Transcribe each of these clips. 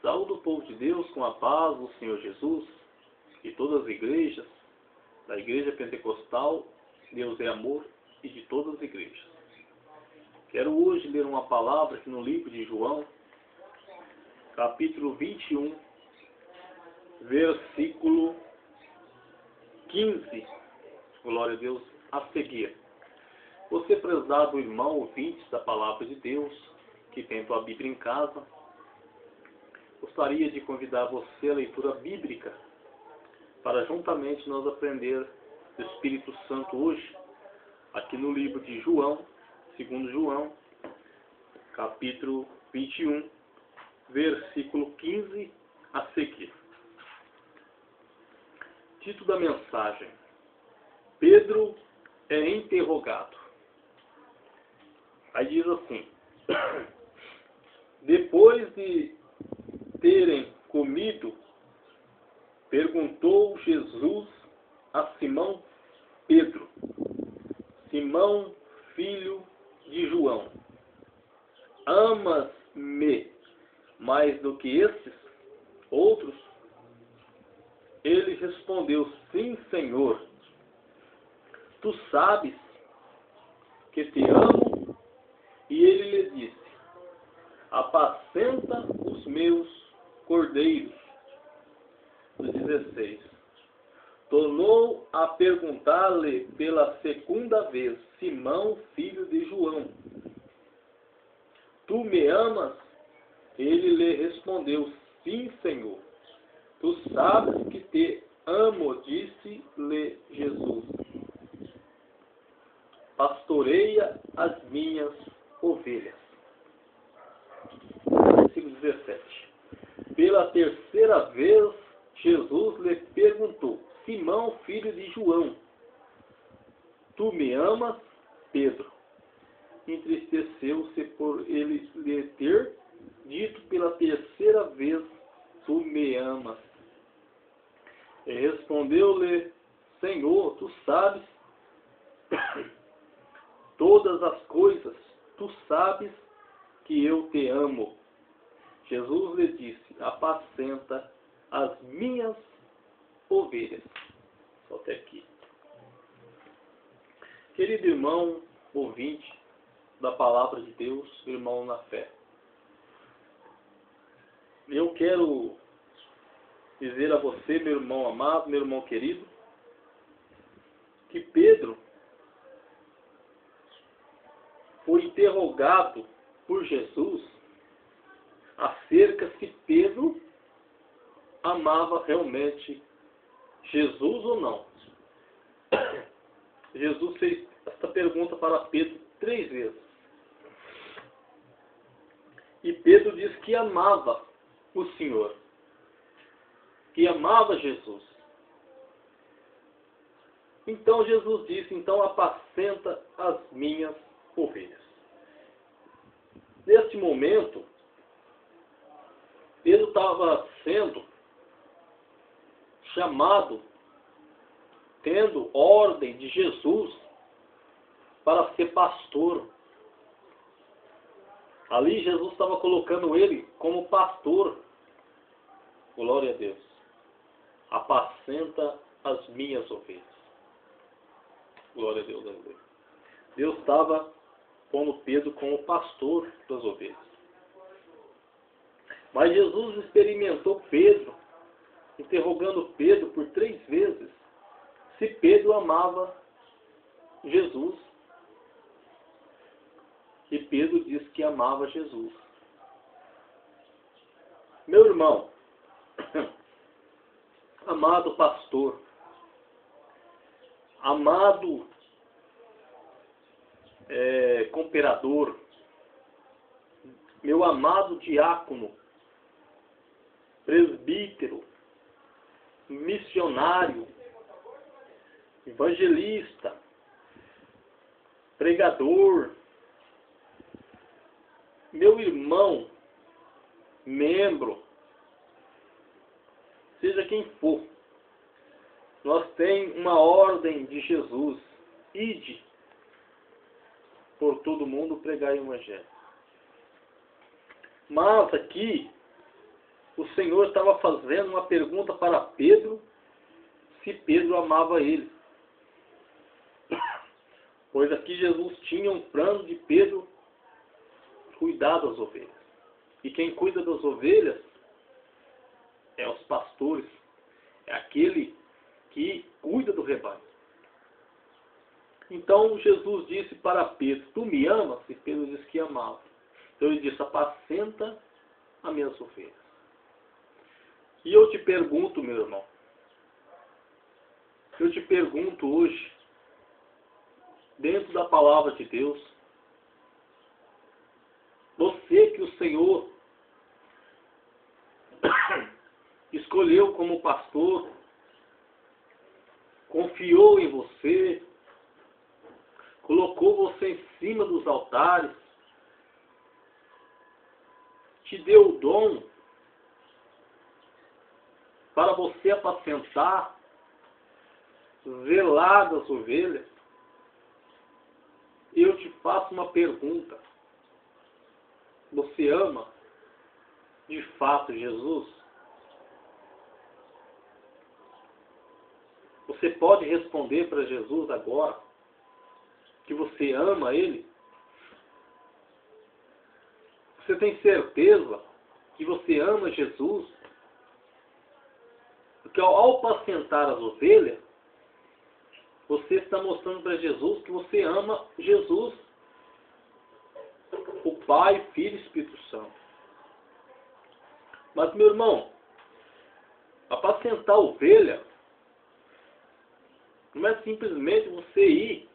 Saúdo o povo de Deus com a paz do Senhor Jesus e todas as igrejas, da Igreja Pentecostal, Deus é Amor, e de todas as igrejas. Quero hoje ler uma palavra aqui no livro de João, capítulo 21, versículo 15. Glória a Deus, a seguir. Você, prezado irmão ouvinte da palavra de Deus, que tem tua Bíblia em casa, gostaria de convidar você à leitura bíblica para juntamente nós aprender do Espírito Santo hoje, aqui no livro de João, segundo João, capítulo 21, versículo 15 a seguir. Título da mensagem: Pedro é interrogado. Aí diz assim: depois de terem comido, perguntou Jesus a Simão Pedro: Simão, filho de João, amas-me mais do que esses outros? Ele respondeu: sim, Senhor. Tu sabes que te amo. E ele lhe disse: apacenta os meus cordeiros. No 16. Tornou a perguntar-lhe pela segunda vez: Simão, filho de João, tu me amas? Ele lhe respondeu: sim, Senhor. Tu sabes que te amo, disse-lhe Jesus. Pastoreia as minhas ovelhas. Versículo 17. Pela terceira vez, Jesus lhe perguntou: Simão, filho de João, tu me amas? Pedro entristeceu-se por ele lhe ter dito pela terceira vez: tu me amas. E respondeu-lhe: Senhor, tu sabes todas as coisas, tu sabes que eu te amo. Jesus lhe disse: apacenta as minhas ovelhas. Só até aqui. Querido irmão, ouvinte da palavra de Deus, irmão na fé, eu quero dizer a você, meu irmão amado, meu irmão querido, que Pedro foi interrogado por Jesus acerca se Pedro amava realmente Jesus ou não. Jesus fez esta pergunta para Pedro 3 vezes. E Pedro disse que amava o Senhor, que amava Jesus. Então Jesus disse: então apacenta as minhas ovelhas. Neste momento, Pedro estava sendo chamado, tendo ordem de Jesus para ser pastor. Ali Jesus estava colocando ele como pastor. Glória a Deus. Apacenta as minhas ovelhas. Glória a Deus. Aleluia. Deus estava pondo Pedro como pastor das ovelhas. Mas Jesus experimentou Pedro, interrogando Pedro por 3 vezes, se Pedro amava Jesus. E Pedro disse que amava Jesus. Meu irmão, amado pastor, amado cooperador, meu amado diácono, presbítero, missionário, evangelista, pregador, meu irmão, membro, seja quem for, nós temos uma ordem de Jesus: ide por todo mundo pregar o Evangelho. Mas aqui, o Senhor estava fazendo uma pergunta para Pedro, se Pedro amava ele. Pois aqui Jesus tinha um plano de Pedro cuidar das ovelhas. E quem cuida das ovelhas é os pastores, é aquele que cuida do rebanho. Então Jesus disse para Pedro, tu me amas? E Pedro disse que amava. Então ele disse, apacenta as minhas ovelhas. E eu te pergunto, meu irmão, eu te pergunto hoje, dentro da palavra de Deus, você que o Senhor escolheu como pastor, confiou em você, colocou você em cima dos altares, te deu o dom para você apacentar, zelar das ovelhas. Eu te faço uma pergunta. Você ama de fato Jesus? Você pode responder para Jesus agora que você ama Ele? Você tem certeza que você ama Jesus? Porque ao apacentar as ovelhas, você está mostrando para Jesus que você ama Jesus, o Pai, Filho e Espírito Santo. Mas, meu irmão, apacentar a ovelha não é simplesmente você ir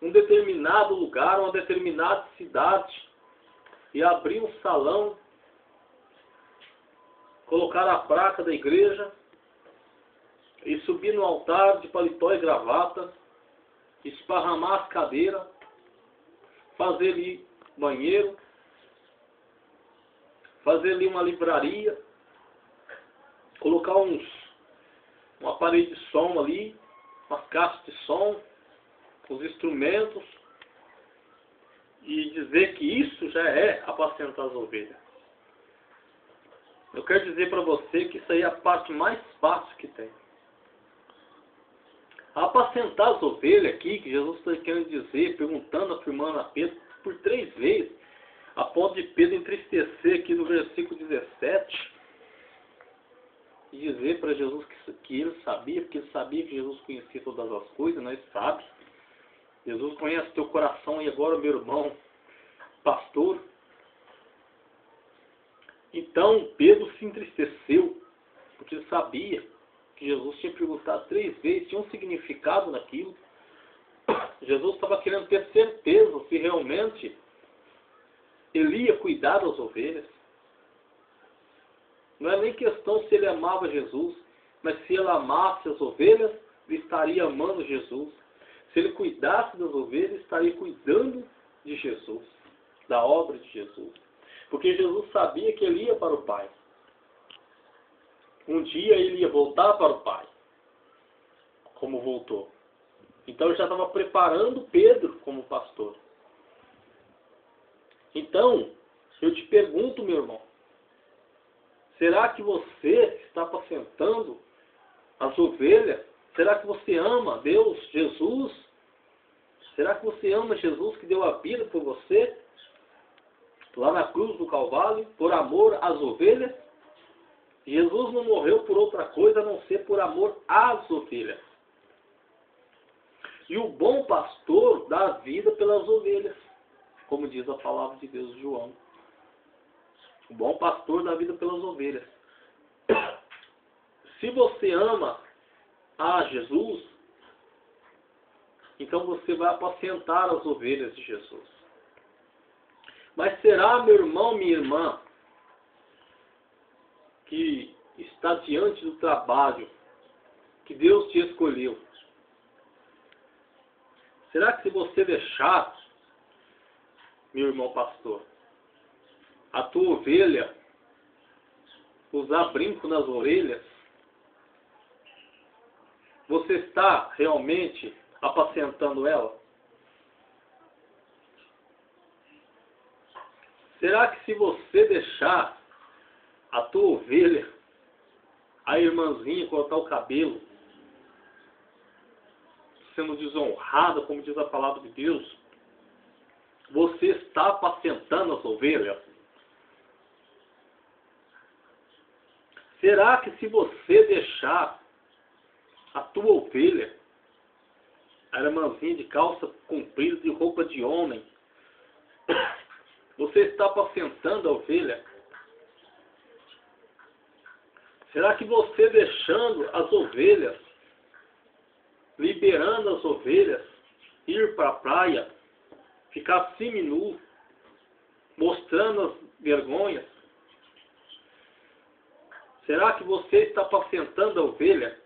em um determinado lugar, uma determinada cidade e abrir um salão, colocar a placa da igreja e subir no altar de paletó e gravata, esparramar as cadeiras, fazer ali banheiro, fazer ali uma livraria, colocar um aparelho de som ali, umas caixas de som, os instrumentos, e dizer que isso já é apacentar as ovelhas. Eu quero dizer para você que isso aí é a parte mais fácil que tem. Apacentar as ovelhas aqui, que Jesus está querendo dizer, perguntando, afirmando a Pedro por 3 vezes, a ponto de Pedro entristecer aqui no versículo 17, e dizer para Jesus que ele sabia, porque ele sabia que Jesus conhecia todas as coisas, nós sabemos. Jesus conhece teu coração e agora, meu irmão, pastor. Então, Pedro se entristeceu, porque ele sabia que Jesus tinha perguntado 3 vezes, tinha um significado naquilo. Jesus estava querendo ter certeza se realmente ele ia cuidar das ovelhas. Não é nem questão se ele amava Jesus, mas se ele amasse as ovelhas, ele estaria amando Jesus. Se ele cuidasse das ovelhas, estaria cuidando de Jesus, da obra de Jesus. Porque Jesus sabia que ele ia para o Pai. Um dia ele ia voltar para o Pai, como voltou. Então ele já estava preparando Pedro como pastor. Então, eu te pergunto, meu irmão, será que você está apacentando as ovelhas? Será que você ama Deus, Jesus? Será que você ama Jesus que deu a vida por você? Lá na cruz do Calvário, por amor às ovelhas? Jesus não morreu por outra coisa a não ser por amor às ovelhas. E o bom pastor dá a vida pelas ovelhas, como diz a palavra de Deus, João. O bom pastor dá a vida pelas ovelhas. Se você ama a Jesus, então você vai apacentar as ovelhas de Jesus. Mas será, meu irmão, minha irmã, que está diante do trabalho que Deus te escolheu, será que se você deixar, meu irmão pastor, a tua ovelha usar brinco nas orelhas, você está realmente apacentando ela? Será que se você deixar a tua ovelha, a irmãzinha, cortar o cabelo, sendo desonrada, como diz a palavra de Deus, você está apacentando as ovelhas? Será que se você deixar a tua ovelha, a irmãzinha de calça comprida, de roupa de homem, você está apacentando a ovelha? Será que você deixando as ovelhas, liberando as ovelhas, ir para a praia, ficar seminu, mostrando as vergonhas, será que você está apacentando a ovelha?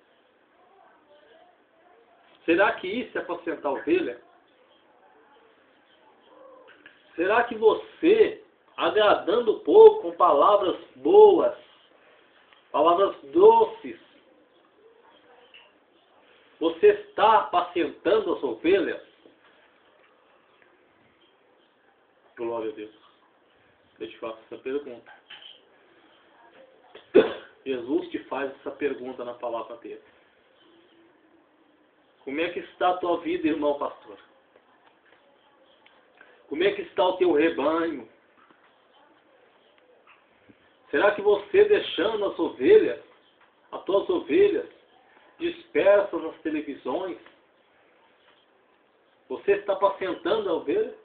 Será que isso é apacentar a ovelha? Será que você, agradando o povo com palavras boas, palavras doces, você está apacentando as ovelhas? Glória a Deus. Eu te faço essa pergunta. Jesus te faz essa pergunta na palavra dele. Como é que está a tua vida, irmão pastor? Como é que está o teu rebanho? Será que você deixando as ovelhas, as tuas ovelhas, dispersas nas televisões, você está apacentando a ovelha?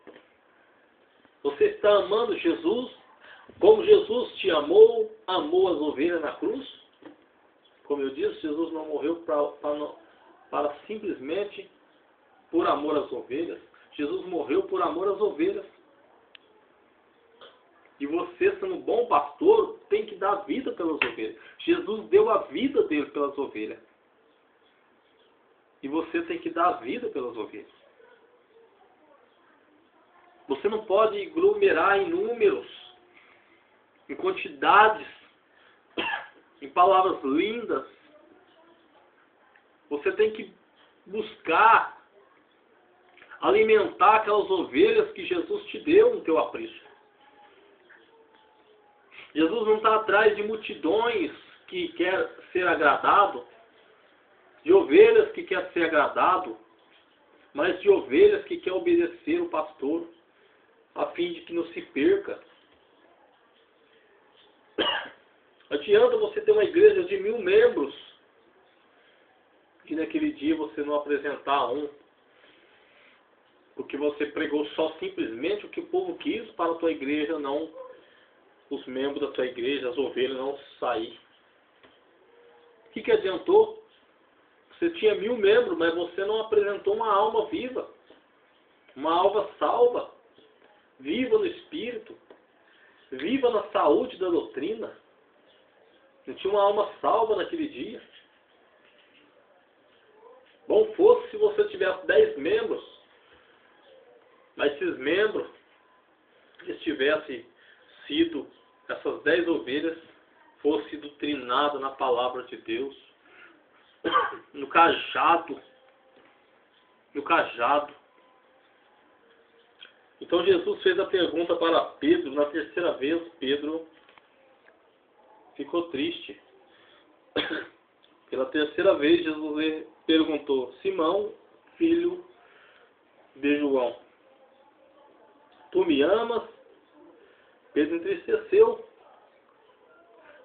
Você está amando Jesus como Jesus te amou, amou as ovelhas na cruz? Como eu disse, Jesus não morreu para simplesmente por amor às ovelhas. Jesus morreu por amor às ovelhas. E você, sendo um bom pastor, tem que dar vida pelas ovelhas. Jesus deu a vida dele pelas ovelhas. E você tem que dar a vida pelas ovelhas. Você não pode aglomerar em números, em quantidades, em palavras lindas. Você tem que buscar alimentar aquelas ovelhas que Jesus te deu no teu aprisco. Jesus não está atrás de multidões que quer ser agradado, de ovelhas que quer ser agradado, mas de ovelhas que quer obedecer o pastor, a fim de que não se perca. Adianta você ter uma igreja de 1000 membros e naquele dia você não apresentar um, porque você pregou só simplesmente o que o povo quis para a tua igreja, não os membros da tua igreja, as ovelhas não sair. O que adiantou? Você tinha 1000 membros, mas você não apresentou uma alma viva, uma alma salva, viva no Espírito, viva na saúde da doutrina. Não tinha uma alma salva naquele dia. Bom fosse se você tivesse 10 membros, mas esses membros tivessem sido, essas 10 ovelhas, fossem doutrinadas na palavra de Deus, no cajado. Então Jesus fez a pergunta para Pedro. Na terceira vez, Pedro ficou triste. Pela terceira vez, Jesus perguntou: Simão, filho de João, tu me amas? Pedro entristeceu.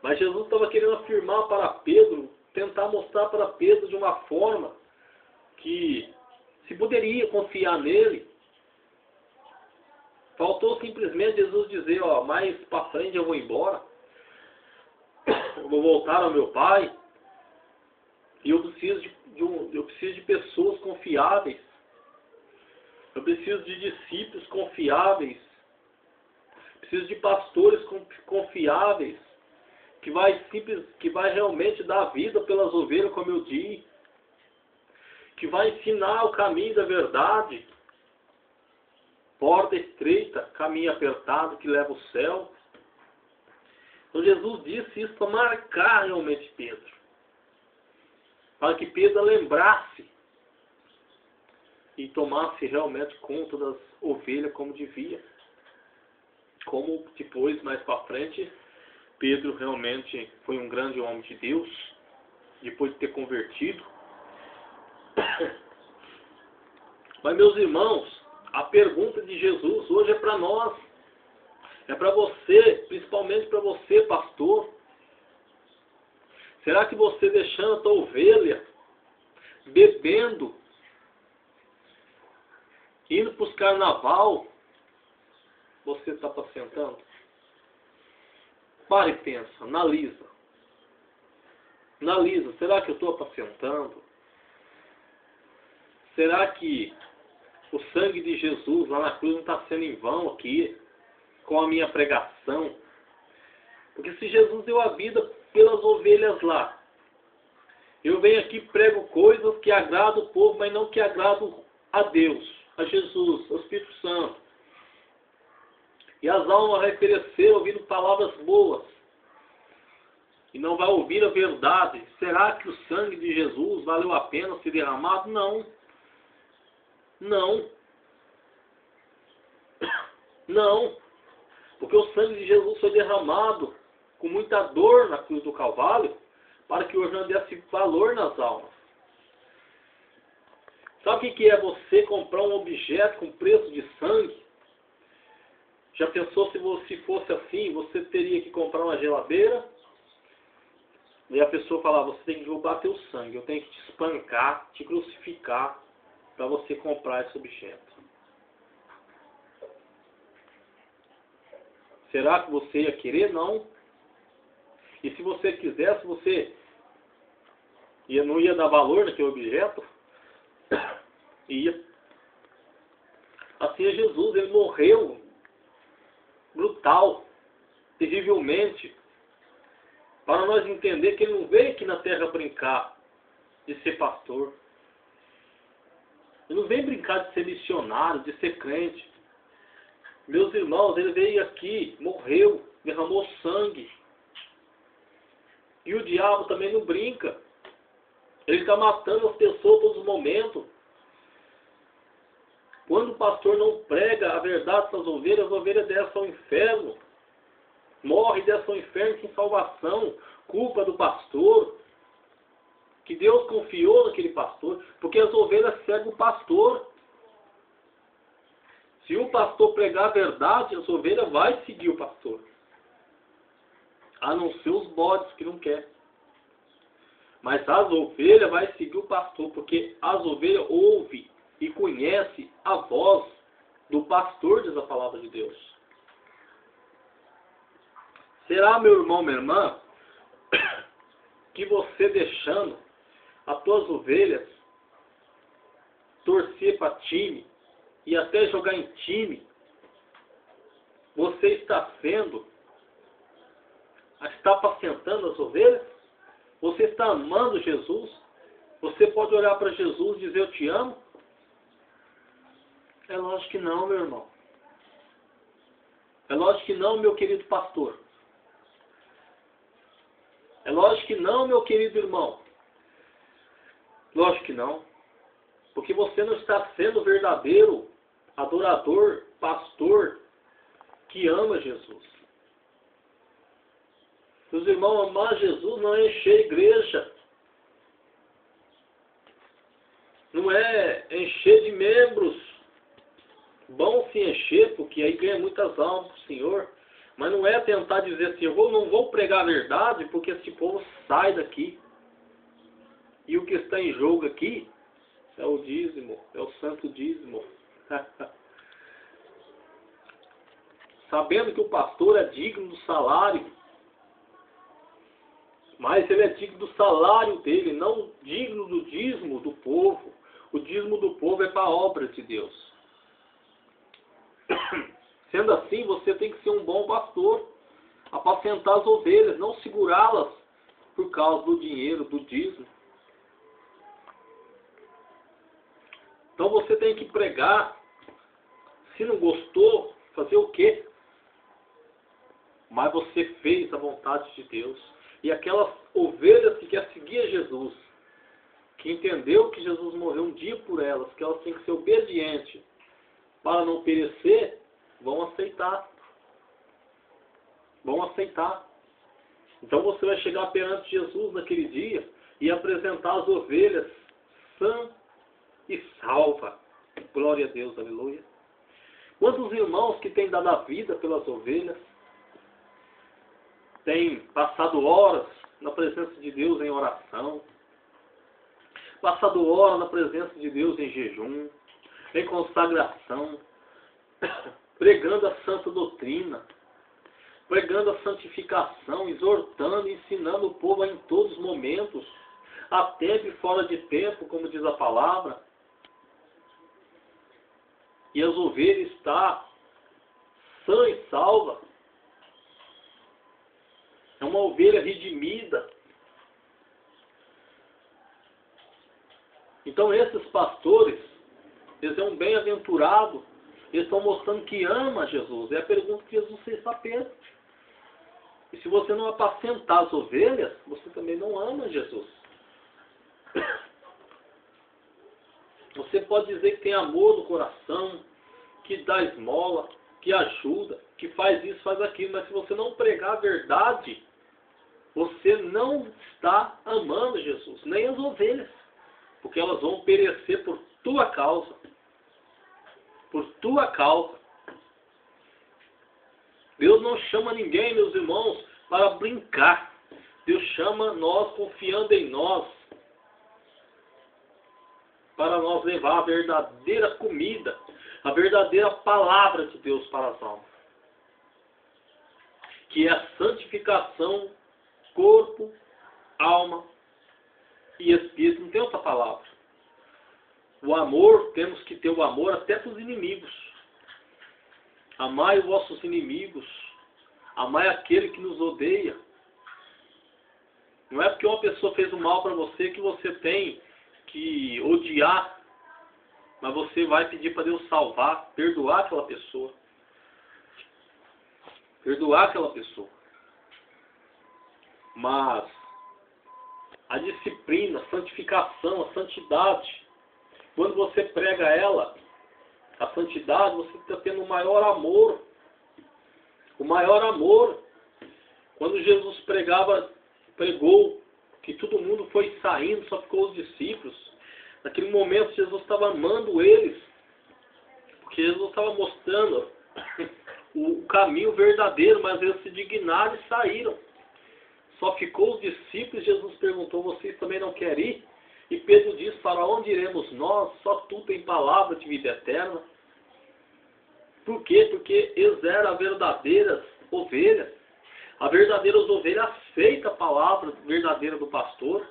Mas Jesus estava querendo afirmar para Pedro, tentar mostrar para Pedro de uma forma que se poderia confiar nele. Faltou simplesmente Jesus dizer: ó, mais para frente eu vou embora, eu vou voltar ao meu Pai, e eu preciso de pessoas confiáveis, eu preciso de discípulos confiáveis, preciso de pastores confiáveis, que vai realmente dar vida pelas ovelhas, como eu disse, que vai ensinar o caminho da verdade. Porta estreita, caminho apertado que leva ao céu. Então Jesus disse isso para marcar realmente Pedro, para que Pedro lembrasse e tomasse realmente conta das ovelhas como devia. Como depois, mais para frente, Pedro realmente foi um grande homem de Deus, depois de ter convertido. Mas, meus irmãos, a pergunta de Jesus hoje é para nós, é para você, principalmente para você, pastor. Será que você deixando a tua ovelha, bebendo, indo para os carnaval, você está apacentando? Para e pensa, analisa. Analisa, será que eu estou apacentando? Será que o sangue de Jesus lá na cruz não está sendo em vão aqui, com a minha pregação? Porque se Jesus deu a vida pelas ovelhas lá, eu venho aqui e prego coisas que agradam o povo, mas não que agradam a Deus, a Jesus, ao Espírito Santo. E as almas vai perecer ouvindo palavras boas. E não vai ouvir a verdade. Será que o sangue de Jesus valeu a pena ser derramado? Não. Não. Não. Porque o sangue de Jesus foi derramado com muita dor na cruz do Calvário, para que hoje não desse valor nas almas. Sabe o que é você comprar um objeto com preço de sangue? Já pensou se fosse assim, você teria que comprar uma geladeira? E a pessoa falar, você tem que roubar teu sangue, eu tenho que te espancar, te crucificar, para você comprar esse objeto. Será que você ia querer? Não. E se você quisesse, você não ia dar valor naquele objeto? Ia. Assim é Jesus, ele morreu brutal, terrivelmente, para nós entender que ele não veio aqui na terra brincar de ser pastor. Ele não veio brincar de ser missionário, de ser crente. Meus irmãos, ele veio aqui, morreu, derramou sangue. E o diabo também não brinca. Ele está matando as pessoas a todo momento. Quando o pastor não prega a verdade para as ovelhas descem ao inferno. Morre, desce ao inferno sem salvação. Culpa do pastor. Que Deus confiou naquele pastor. Porque as ovelhas seguem o pastor. Se o pastor pregar a verdade, as ovelhas vão seguir o pastor. A não ser os bodes que não querem. Mas as ovelhas vão seguir o pastor. Porque as ovelhas ouvem e conhecem a voz do pastor, diz a palavra de Deus. Será, meu irmão, minha irmã, que você deixando as tuas ovelhas torcer para time e até jogar em time, você está apacentando as ovelhas? Você está amando Jesus? Você pode olhar para Jesus e dizer eu te amo? É lógico que não, meu irmão. É lógico que não, meu querido pastor. É lógico que não, meu querido irmão. Lógico que não. Porque você não está sendo verdadeiro adorador, pastor, que ama Jesus. Meus irmãos, amar Jesus não é encher a igreja. Não é encher de membros. Bom se encher, porque aí ganha muitas almas para o Senhor. Mas não é tentar dizer assim, eu não vou pregar a verdade, porque esse povo sai daqui. E o que está em jogo aqui é o dízimo, é o santo dízimo. Sabendo que o pastor é digno do salário, mas ele é digno do salário dele, não digno do dízimo do povo. O dízimo do povo é para a obra de Deus. Sendo assim, você tem que ser um bom pastor, apacentar as ovelhas, não segurá-las por causa do dinheiro, do dízimo. Então você tem que pregar. Se não gostou, fazer o quê? Mas você fez a vontade de Deus. E aquelas ovelhas que querem seguir a Jesus, que entendeu que Jesus morreu um dia por elas, que elas têm que ser obedientes para não perecer, vão aceitar. Vão aceitar. Então você vai chegar perante Jesus naquele dia e apresentar as ovelhas sã e salva. Glória a Deus, aleluia. Quantos irmãos que têm dado a vida pelas ovelhas, têm passado horas na presença de Deus em oração, passado horas na presença de Deus em jejum, em consagração, pregando a santa doutrina, pregando a santificação, exortando e ensinando o povo em todos os momentos, a tempo e fora de tempo, como diz a palavra. E as ovelhas está sã e salva. É uma ovelha redimida. Então esses pastores, eles são bem-aventurados, eles estão mostrando que ama Jesus. É a pergunta que Jesus fez para Pedro. E se você não apacentar as ovelhas, você também não ama Jesus. Você pode dizer que tem amor no coração, que dá esmola, que ajuda, que faz isso, faz aquilo, mas se você não pregar a verdade, você não está amando Jesus, nem as ovelhas, porque elas vão perecer por tua causa. Por tua causa. Deus não chama ninguém, meus irmãos, para brincar. Deus chama nós confiando em nós, para nós levar a verdadeira comida, a verdadeira palavra de Deus para as almas, que é a santificação, corpo, alma e espírito. Não tem outra palavra. O amor, temos que ter o amor até para os inimigos. Amai os vossos inimigos, amai aquele que nos odeia. Não é porque uma pessoa fez o mal para você que você tem que odiar, mas você vai pedir para Deus salvar, perdoar aquela pessoa. Perdoar aquela pessoa. Mas a disciplina, a santificação, a santidade, quando você prega ela, a santidade, você está tendo o maior amor. O maior amor. Quando Jesus pregou, que todo mundo foi saindo, só ficou os discípulos. Naquele momento Jesus estava amando eles, porque Jesus estava mostrando o caminho verdadeiro, mas eles se dignaram e saíram. Só ficou os discípulos. Jesus perguntou: vocês também não querem ir? E Pedro diz: para onde iremos nós? Só tu tem palavra de vida eterna. Por quê? Porque eles eram as verdadeiras ovelhas. A verdadeira ovelha aceita a palavra verdadeira do pastor.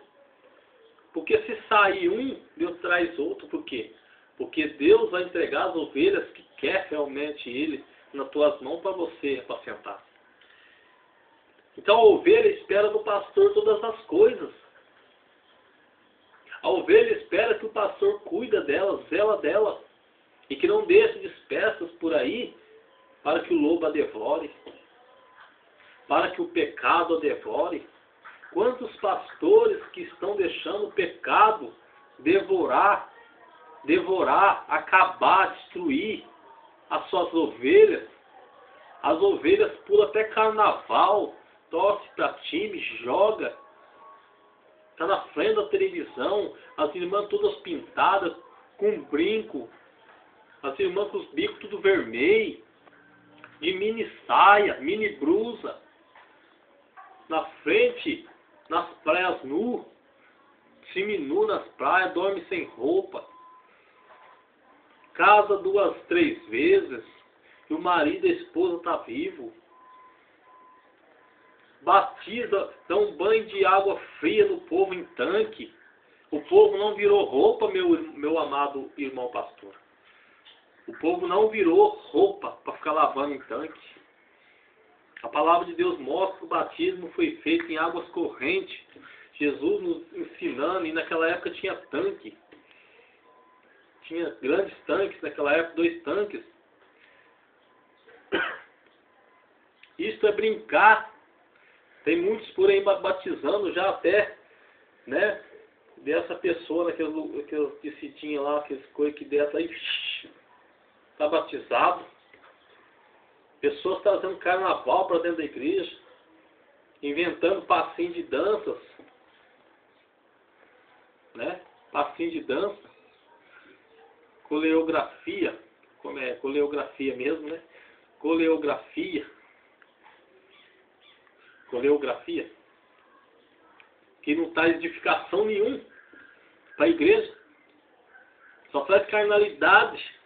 Porque se sair um, Deus traz outro. Por quê? Porque Deus vai entregar as ovelhas que quer realmente Ele nas tuas mãos para você apacentar. Então a ovelha espera do pastor todas as coisas. A ovelha espera que o pastor cuida dela, zela dela, e que não deixe dispersas por aí para que o lobo a devore, para que o pecado a devore. Quantos pastores que estão deixando o pecado devorar, acabar, destruir as suas ovelhas. As ovelhas pulam até carnaval, torce para time, joga. Está na frente da televisão, as irmãs todas pintadas, com brinco, as irmãs com os bicos tudo vermelho, de mini saia, mini blusa, na frente, nas praias nu, seminu nas praias, dorme sem roupa, casa 2, 3 vezes, e o marido e a esposa tá vivo. Batiza, dá um banho de água fria no povo em tanque. O povo não virou roupa, meu amado irmão pastor. O povo não virou roupa para ficar lavando em tanque. A palavra de Deus mostra que o batismo foi feito em águas correntes. Jesus nos ensinando, e naquela época tinha tanque. Tinha grandes tanques, naquela época 2 tanques. Isto é brincar. Tem muitos por aí batizando já até, né? Dessa pessoa, naquele que se tinha lá, aqueles coisas que dessa aí, está batizado. Pessoas trazendo carnaval para dentro da igreja. inventando passinho de danças, né? Passinho de dança, coreografia, como é coreografia mesmo, né? Coreografia, que não traz edificação nenhuma para a igreja, só traz carnalidade.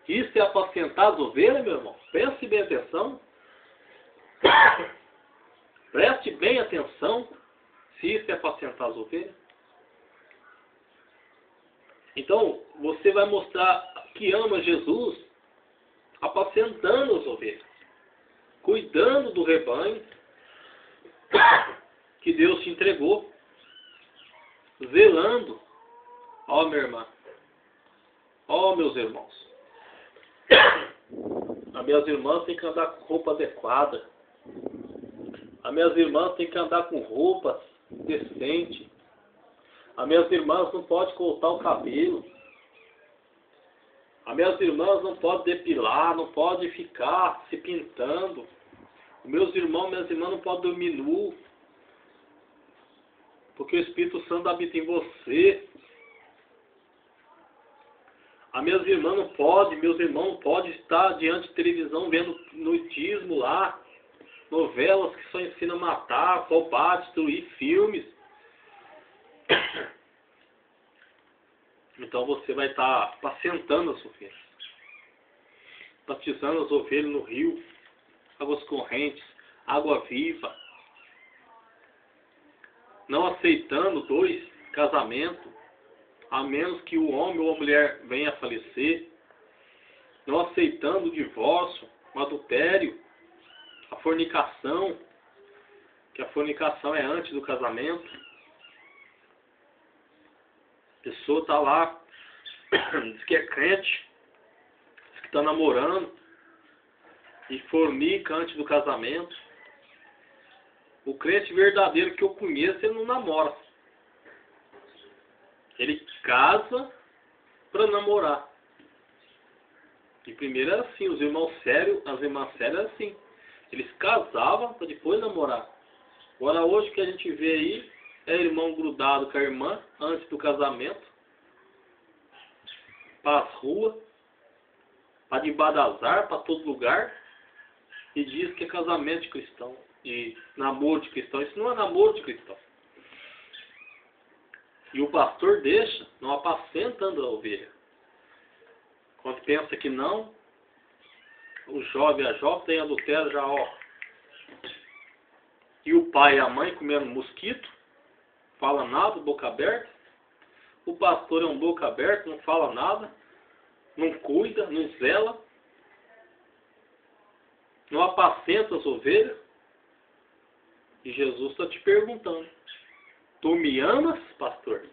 Isso é apacentar as ovelhas, meu irmão? Preste bem atenção. Preste bem atenção se isso é apacentar as ovelhas. Então, você vai mostrar que ama Jesus apacentando as ovelhas, cuidando do rebanho que Deus te entregou, zelando. Ó, minha irmã, ó, meus irmãos, as minhas irmãs têm que andar com roupa adequada, as minhas irmãs têm que andar com roupas decentes, as minhas irmãs não podem cortar o cabelo, as minhas irmãs não podem depilar, não podem ficar se pintando, os meus irmãos, minhas irmãs não podem dormir nu, porque o Espírito Santo habita em você. As minhas irmãs não podem, meus irmãos não podem estar diante de televisão vendo noitismo lá, novelas que só ensinam a matar, roubar, destruir, filmes. Então você vai estar apacentando as ovelhas, batizando as ovelhas no rio, águas correntes, água viva, não aceitando 2 casamentos, a menos que o homem ou a mulher venha a falecer, não aceitando o divórcio, o adultério, a fornicação, que a fornicação é antes do casamento. A pessoa está lá, diz que é crente, diz que está namorando, e fornica antes do casamento. O crente verdadeiro que eu conheço, ele não namora. Ele casa para namorar. E primeiro era assim, os irmãos sérios, as irmãs sérias eram assim. Eles casavam para depois namorar. Agora hoje o que a gente vê aí é irmão grudado com a irmã antes do casamento, para as ruas, para debaixo das árvores, para todo lugar, e diz que é casamento de cristão, e namoro de cristão. Isso não é namoro de cristão. E o pastor deixa, não apacentando a ovelha. Quando pensa que não, o jovem e a jovem tem adultério já, ó. E o pai e a mãe comendo mosquito, fala nada, boca aberta. O pastor é um boca aberta, não fala nada, não cuida, não zela, não apacenta as ovelhas. E Jesus está te perguntando: tu me amas, pastor?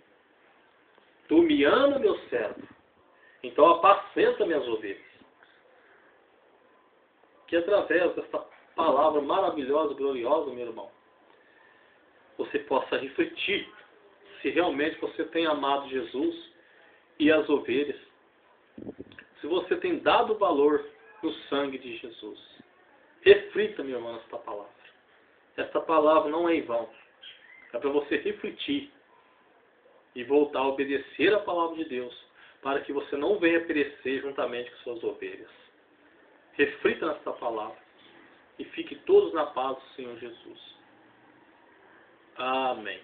Tu me amas, meu servo? Então apacenta minhas ovelhas. Que através dessa palavra maravilhosa, gloriosa, meu irmão, você possa refletir se realmente você tem amado Jesus e as ovelhas. Se você tem dado valor no sangue de Jesus. Reflita, meu irmão, nesta palavra. Esta palavra não é em vão. É para você refletir e voltar a obedecer a palavra de Deus, para que você não venha perecer juntamente com suas ovelhas. Reflita nesta palavra e fique todos na paz do Senhor Jesus. Amém.